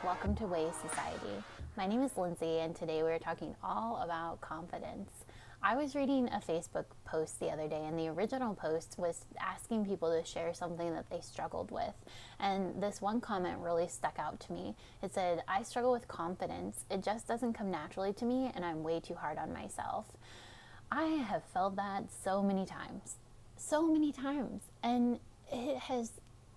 Welcome to Way Society. My name is Lindsay, and today we're talking all about confidence. I was reading a Facebook post the other day, and the original post was asking people to share something that they struggled with. And this one comment really stuck out to me. It said, "I struggle with confidence. It just doesn't come naturally to me, and I'm way too hard on myself." I have felt that so many times. And it has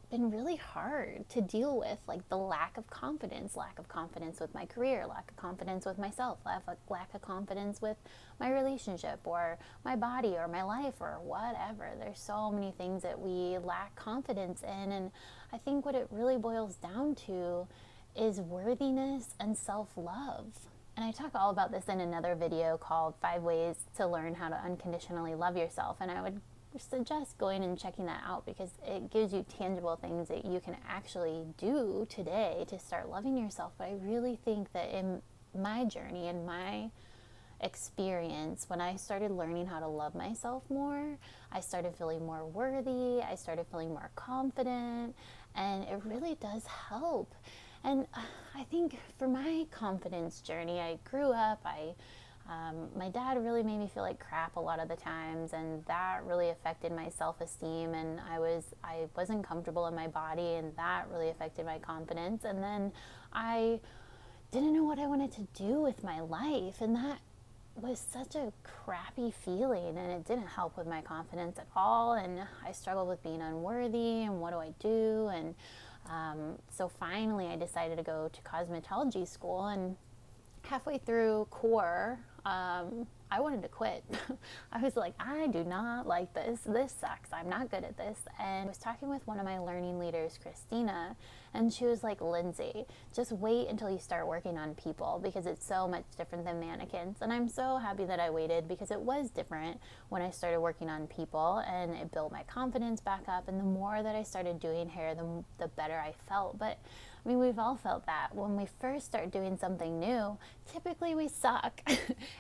been really hard to deal with, like the lack of confidence with my career, lack of confidence with myself, lack of confidence with my relationship or my body or my life or whatever. There's so many things that we lack confidence in, and I think what it really boils down to is worthiness and self-love. And I talk all about this in another video called 5 Ways to Learn How to Unconditionally Love Yourself, and I would suggest going and checking that out because it gives you tangible things that you can actually do today to start loving yourself. But I really think that in my journey and my experience, when I started learning how to love myself more, I started feeling more worthy, I started feeling more confident, and it really does help. And I think for my confidence journey, I grew up, my dad really made me feel like crap a lot of the times, and that really affected my self-esteem, and I wasn't comfortable in my body, and that really affected my confidence. And then I didn't know what I wanted to do with my life, and that was such a crappy feeling, and it didn't help with my confidence at all. And I struggled with being unworthy, and what do I do? And so finally I decided to go to cosmetology school, and halfway through core, I wanted to quit. I was like, I do not like this. This sucks. I'm not good at this. And I was talking with one of my learning leaders, Christina, and she was like, Lindsay, just wait until you start working on people because it's so much different than mannequins. And I'm so happy that I waited because it was different when I started working on people, and it built my confidence back up. And the more that I started doing hair, the better I felt. But I mean, we've all felt that. When we first start doing something new, typically we suck,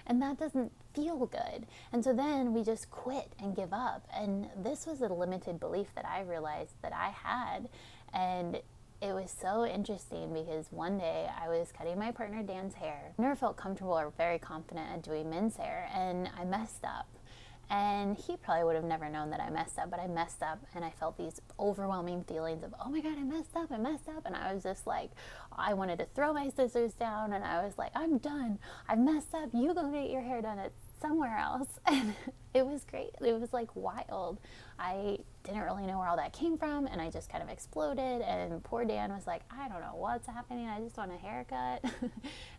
and that doesn't feel good. And so then we just quit and give up. And this was a limited belief that I realized that I had. And it was so interesting because one day I was cutting my partner Dan's hair. I never felt comfortable or very confident at doing men's hair, and I messed up. And he probably would have never known that I messed up, but I messed up, and I felt these overwhelming feelings of, oh my God, I messed up. And I was just like, I wanted to throw my scissors down, and I was like, I'm done. I messed up. You go get your hair done at somewhere else. And it was great. It was like wild. I didn't really know where all that came from, and I just kind of exploded, and poor Dan was like, I don't know what's happening. I just want a haircut.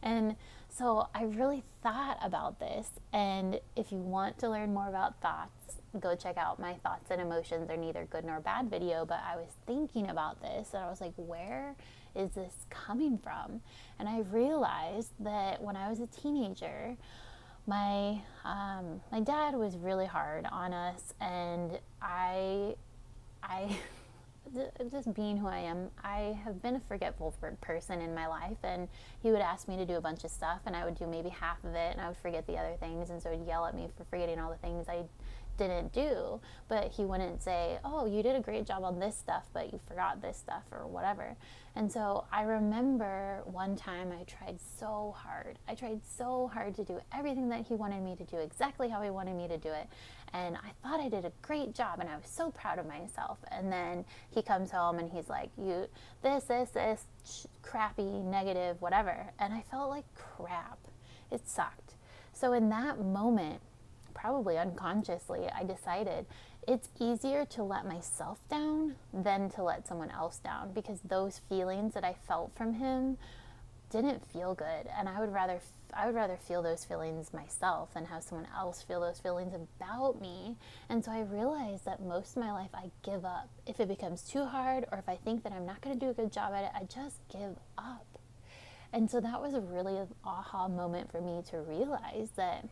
And so I really thought about this, and if you want to learn more about thoughts, go check out my Thoughts and Emotions Are Neither Good Nor Bad video. But I was thinking about this, and I was like, where is this coming from? And I realized that when I was a teenager, my dad was really hard on us, and I just being who I am, I have been a forgetful person in my life, and he would ask me to do a bunch of stuff, and I would do maybe half of it, and I would forget the other things, and so he'd yell at me for forgetting all the things I didn't do. But he wouldn't say, oh, you did a great job on this stuff, but you forgot this stuff or whatever. And so I remember one time I tried so hard to do everything that he wanted me to do, exactly how he wanted me to do it, and I thought I did a great job, and I was so proud of myself. And then he comes home and he's like, you this crappy, negative, whatever. And I felt like crap. It sucked. So in that moment, probably unconsciously, I decided it's easier to let myself down than to let someone else down, because those feelings that I felt from him didn't feel good, and I would rather feel those feelings myself than have someone else feel those feelings about me. And so I realized that most of my life I give up. If it becomes too hard, or if I think that I'm not going to do a good job at it, I just give up. And so that was a really aha moment for me to realize that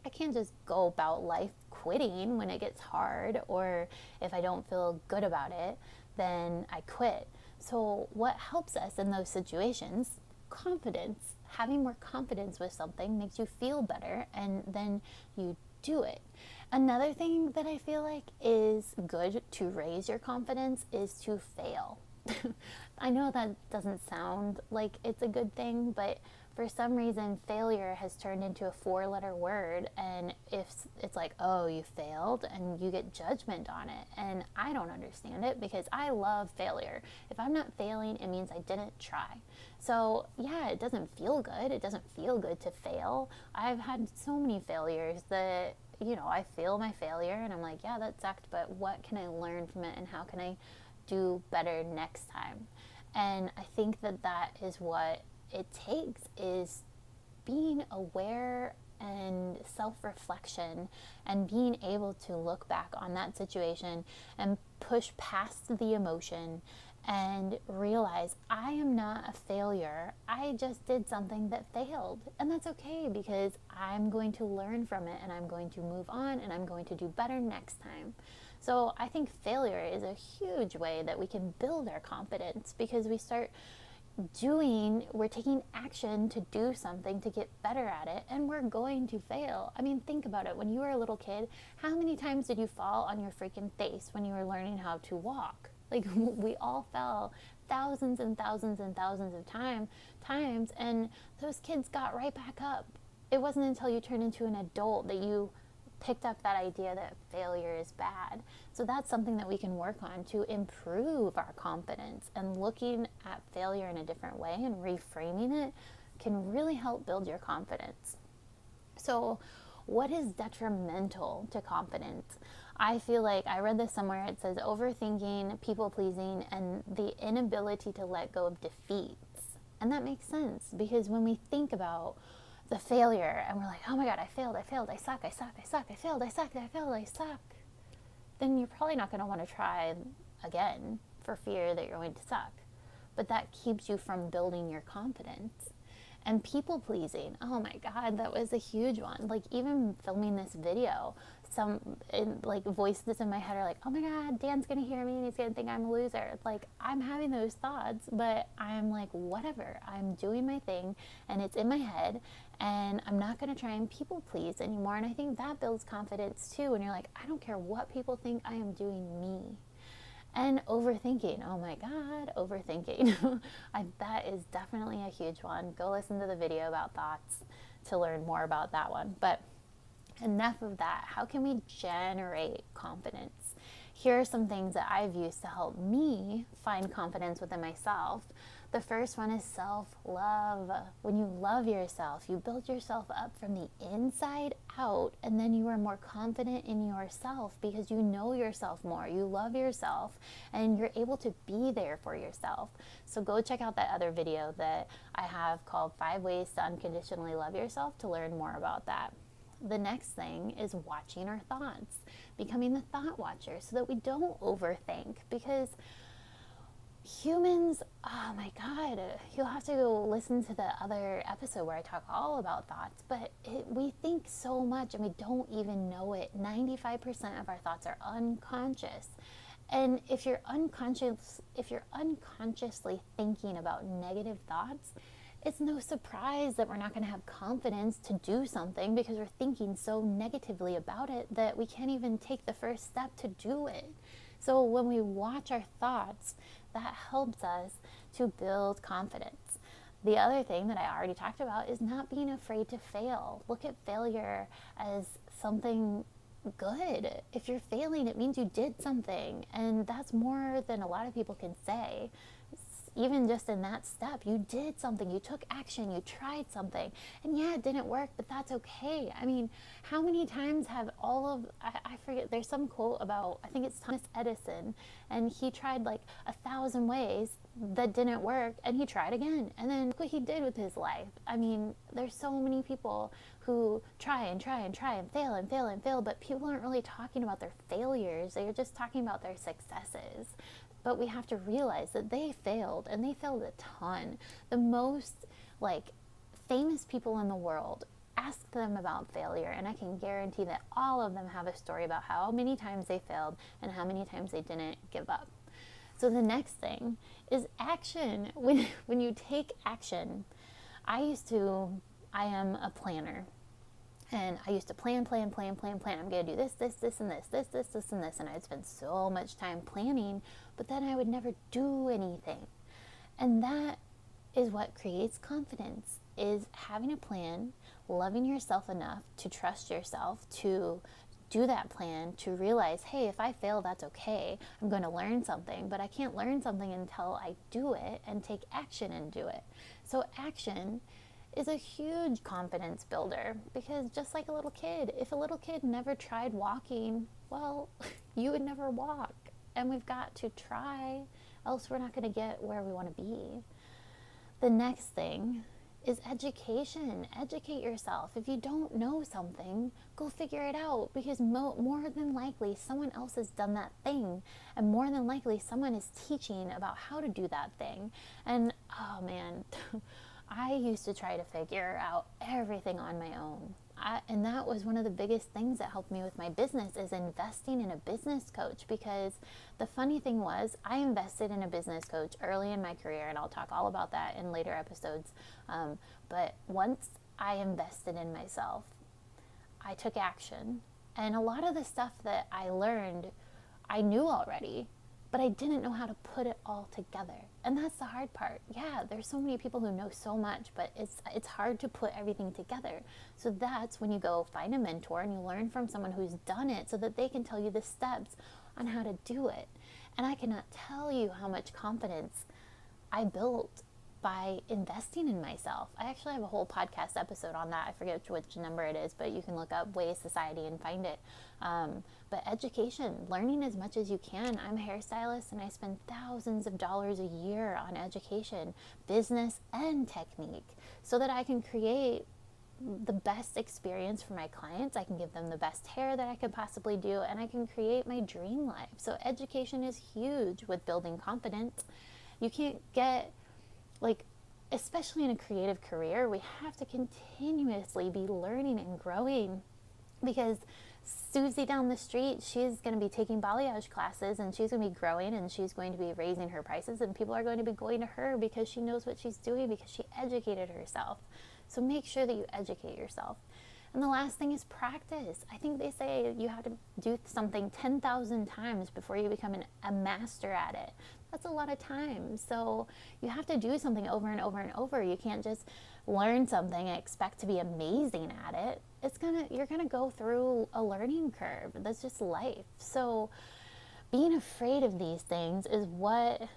I can't just go about life quitting when it gets hard, or if I don't feel good about it, then I quit. So what helps us in those situations? Confidence. Having more confidence with something makes you feel better, and then you do it. Another thing that I feel like is good to raise your confidence is to fail. I know that doesn't sound like it's a good thing, but for some reason, failure has turned into a 4-letter word. And if it's like, oh, you failed, and you get judgment on it. And I don't understand it because I love failure. If I'm not failing, it means I didn't try. So yeah, it doesn't feel good. It doesn't feel good to fail. I've had so many failures that, I feel my failure and I'm like, yeah, that sucked, but what can I learn from it and how can I do better next time? And I think that is what it takes, is being aware and self-reflection and being able to look back on that situation and push past the emotion and realize I am not a failure. I just did something that failed. And that's okay because I'm going to learn from it and I'm going to move on and I'm going to do better next time. So I think failure is a huge way that we can build our confidence because we're taking action to do something to get better at it, and we're going to fail. I mean, think about it. When you were a little kid, how many times did you fall on your freaking face when you were learning how to walk? Like, we all fell thousands and thousands and thousands of times, and those kids got right back up. It wasn't until you turned into an adult that you picked up that idea that failure is bad. So that's something that we can work on to improve our confidence, and looking at failure in a different way and reframing it can really help build your confidence. So what is detrimental to confidence? I feel like I read this somewhere. It says overthinking, people pleasing, and the inability to let go of defeats. And that makes sense because when we think about the failure and we're like, oh my God, I failed, I suck, I failed, I suck, then you're probably not going to want to try again for fear that you're going to suck. But that keeps you from building your confidence. And people pleasing, oh my God, that was a huge one. Like, even filming this video, voices in my head are like, oh my God, Dan's gonna hear me and he's gonna think I'm a loser. Like, I'm having those thoughts, but I'm like, whatever, I'm doing my thing and it's in my head, and I'm not gonna try and people please anymore. And I think that builds confidence too, when you're like, I don't care what people think, I am doing me. And overthinking, oh my God, overthinking. That is definitely a huge one. Go listen to the video about thoughts to learn more about that one. But enough of that. How can we generate confidence? Here are some things that I've used to help me find confidence within myself. The first one is self-love. When you love yourself, you build yourself up from the inside out, and then you are more confident in yourself because you know yourself more. You love yourself, and you're able to be there for yourself. So go check out that other video that I have called 5 Ways to Unconditionally Love Yourself to learn more about that. The next thing is watching our thoughts, becoming the thought watcher so that we don't overthink, because humans, oh my God, you'll have to go listen to the other episode where I talk all about thoughts, but we think so much and we don't even know it. 95% of our thoughts are unconscious. And if you're unconsciously thinking about negative thoughts, it's no surprise that we're not going to have confidence to do something, because we're thinking so negatively about it that we can't even take the first step to do it. So when we watch our thoughts, that helps us to build confidence. The other thing that I already talked about is not being afraid to fail. Look at failure as something good. If you're failing, it means you did something, and that's more than a lot of people can say. Even just in that step, you did something, you took action, you tried something, and yeah, it didn't work, but that's okay. I mean, how many times have I forget, there's some quote about, I think it's Thomas Edison, and he tried like 1,000 ways that didn't work, and he tried again, and then look what he did with his life. I mean, there's so many people who try and fail and fail and fail, but people aren't really talking about their failures, they're just talking about their successes. But we have to realize that they failed, and they failed a ton. The most famous people in the world, ask them about failure, and I can guarantee that all of them have a story about how many times they failed and how many times they didn't give up. So the next thing is action. When you take action, I am a planner. And I used to plan. I'm going to do this, and this, and this. And I'd spend so much time planning, but then I would never do anything. And that is what creates confidence, is having a plan, loving yourself enough to trust yourself, to do that plan, to realize, hey, if I fail, that's okay. I'm going to learn something, but I can't learn something until I do it and take action and do it. So action is a huge confidence builder, because just like a little kid, if a little kid never tried walking, well, you would never walk. And we've got to try, else we're not going to get where we want to be. The next thing is education. Educate yourself. If you don't know something, go figure it out, because more than likely someone else has done that thing, and more than likely someone is teaching about how to do that thing. And oh man, I used to try to figure out everything on my own. And that was one of the biggest things that helped me with my business, is investing in a business coach. Because the funny thing was, I invested in a business coach early in my career, and I'll talk all about that in later episodes. But once I invested in myself, I took action. And a lot of the stuff that I learned, I knew already, but I didn't know how to put it all together. And that's the hard part. Yeah, there's so many people who know so much, but it's hard to put everything together. So that's when you go find a mentor and you learn from someone who's done it, so that they can tell you the steps on how to do it. And I cannot tell you how much confidence I built by investing in myself. I actually have a whole podcast episode on that. I forget which number it is, but you can look up Way Society and find it. But education, learning as much as you can. I'm a hairstylist, and I spend thousands of dollars a year on education, business and technique, so that I can create the best experience for my clients. I can give them the best hair that I could possibly do, and I can create my dream life. So education is huge with building confidence. You can't get, especially in a creative career, we have to continuously be learning and growing, because Susie down the street, she's going to be taking balayage classes, and she's going to be growing, and she's going to be raising her prices, and people are going to be going to her because she knows what she's doing, because she educated herself. So make sure that you educate yourself. And the last thing is practice. I think they say you have to do something 10,000 times before you become a master at it. That's a lot of time. So you have to do something over and over and over. You can't just learn something and expect to be amazing at it. You're gonna go through a learning curve. That's just life. So being afraid of these things is what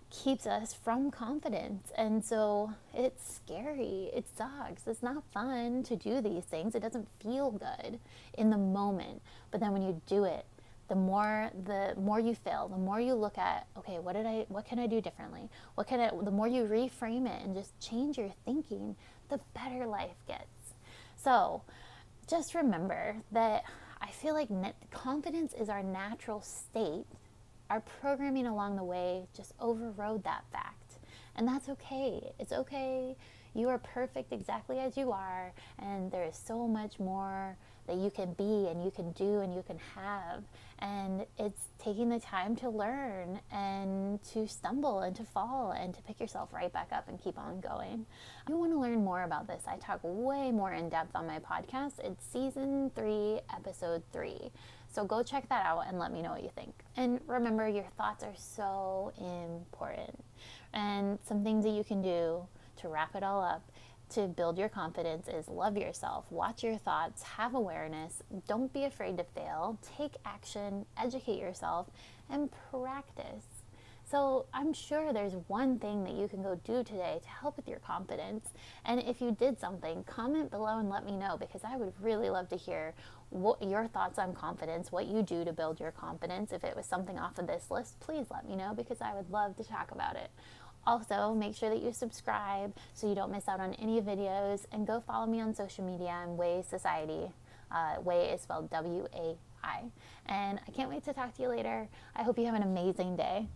keeps us from confidence. And so it's scary. It sucks. It's not fun to do these things. It doesn't feel good in the moment. But then when you do it, the more you fail, the more you look at, okay, what can I do differently? The more you reframe it and just change your thinking, the better life gets. So just remember that I feel like confidence is our natural state. Our programming along the way just overrode that fact. And that's okay. It's okay. You are perfect exactly as you are. And there is so much more that you can be and you can do and you can have. And it's taking the time to learn and to stumble and to fall and to pick yourself right back up and keep on going. If you want to learn more about this, I talk way more in depth on my podcast. It's season 3, episode 3. So go check that out and let me know what you think. And remember, your thoughts are so important. And some things that you can do to wrap it all up to build your confidence is love yourself, watch your thoughts, have awareness, don't be afraid to fail, take action, educate yourself, and practice. So I'm sure there's one thing that you can go do today to help with your confidence. And if you did something, comment below and let me know, because I would really love to hear what your thoughts on confidence, what you do to build your confidence. If it was something off of this list, please let me know, because I would love to talk about it. Also, make sure that you subscribe so you don't miss out on any videos, and go follow me on social media. I'm Way Society. Way is spelled W-A-I. And I can't wait to talk to you later. I hope you have an amazing day.